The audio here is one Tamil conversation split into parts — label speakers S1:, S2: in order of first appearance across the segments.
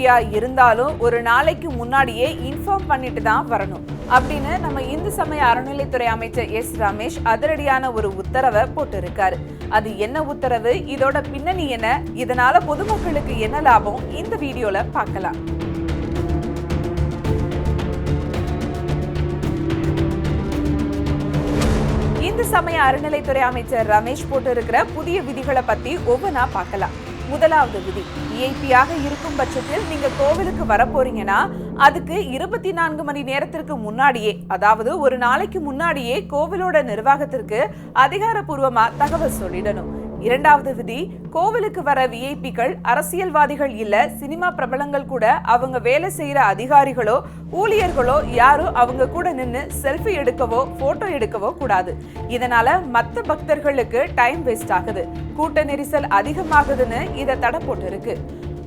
S1: விஐபியா இருந்தாலும் ஒரு நாளைக்கு முன்னாடியே இன்ஃபார்ம் பண்ணிட்டு தான் வரணும் அப்படின்னு நம்ம இந்து சமய அறநிலைத்துறை அமைச்சர் எஸ் ரமேஷ் அதிரடியான ஒரு உத்தரவை போட்டிருக்காரு. அது என்ன உத்தரவு, இதோட பின்னணி என்ன, இதனால பொதுமக்களுக்கு என்ன லாபம், இந்த வீடியோல பார்க்கலாம். இந்து சமய அறநிலைத்துறை அமைச்சர் ரமேஷ் போட்டிருக்கிற புதிய விதிகளை பத்தி ஒவ்வொன்றா பார்க்கலாம். முதலாவது விதி, விஐபியாக இருக்கும் பட்சத்தில் நீங்க கோவிலுக்கு வர போறீங்கன்னா அதுக்கு 24 மணி நேரத்திற்கு முன்னாடியே, அதாவது ஒரு நாளைக்கு முன்னாடியே கோவிலோட நிர்வாகத்திற்கு அதிகாரப்பூர்வமா தகவல் சொல்லிடணும். இரண்டாவது விதி, கோவிலுக்கு வர விஐபிக்கள் அரசியல்வாதிகள் இல்ல, சினிமா பிரபலங்கள் கூட அவங்க வேலை செய்யற அதிகாரிகளோ ஊழியர்களோ யாரும் அவங்க கூட நின்று செல்ஃபி எடுக்கவோ போட்டோ எடுக்கவோ கூடாது. இதனால மற்ற பக்தர்களுக்கு டைம் வேஸ்ட் ஆகுது, கூட்ட நெரிசல் அதிகமாகுதுன்னு இதை தடை போட்டிருக்கு.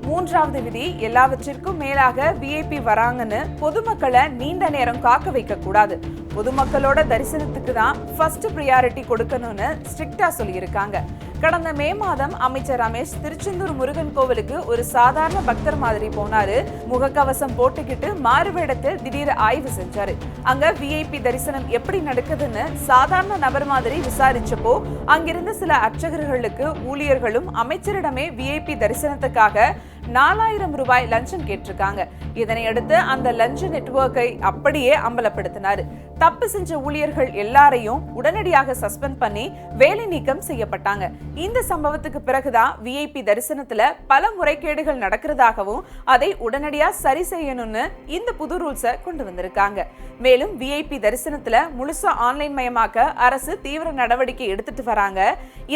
S1: மூன்றாவது விதி, எல்லாவற்றிற்கும் மேலாக விஐபி வராங்கன்னு பொதுமக்களை நீண்ட நேரம் காக்க வைக்க கூடாது. பொதுமக்களோட தரிசனத்துக்கு தான் ஃபர்ஸ்ட் பிரியாரிட்டி கொடுக்கணும்னு ஸ்ட்ரிக்டா சொல்லியிருக்காங்க. கடந்த மே மாதம் அமைச்சர் ரமேஷ் திருச்செந்தூர் முருகன் கோவிலுக்கு ஒரு சாதாரண பக்தர் மாதிரி போனாரு. முகக்கவசம் போட்டுக்கிட்டு மாறுவேடத்தில் திடீர் ஆய்வு செஞ்சாரு. அங்க விஐபி தரிசனம் எப்படி நடக்குதுன்னு சாதாரண நபர் மாதிரி விசாரிச்சப்போ அங்கிருந்த சில அர்ச்சகர்களுக்கு ஊழியர்களும் அமைச்சரிடமே விஐபி தரிசனத்துக்காக 4000 ரூபாய் லஞ்சம் கேட்டிருக்காங்க. இதனையடுத்து அந்த லஞ்ச நெட்வொர்க்கை அப்படியே அம்பலப்படுத்தினாரு. தப்பு செஞ்ச ஊழியர்கள் எல்லாரையும் உடனடியாக சஸ்பெண்ட் பண்ணி வேலை நீக்கம் செய்யப்பட்டாங்க. இந்த சம்பவத்துக்கு பிறகுதான் விஐபி தரிசனத்துல பல முறைகேடுகள் நடக்கிறதாகவும் அதை உடனடியா சரி செய்யணும்னு இந்த புது ரூல்ஸை கொண்டு வந்திருக்காங்க. மேலும் விஐபி தரிசனத்துல முழுசா ஆன்லைன் மயமாக்க அரசு தீவிர நடவடிக்கை எடுத்துட்டு வராங்க.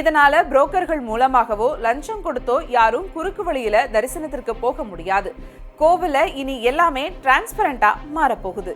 S1: இதனால புரோக்கர்கள் மூலமாகவோ லஞ்சம் கொடுத்தோ யாரும் குறுக்கு வழியில தரிசனத்திற்கு போக முடியாது. கோவில இனி எல்லாமே டிரான்ஸ்பரண்டா மாறப்போகுது.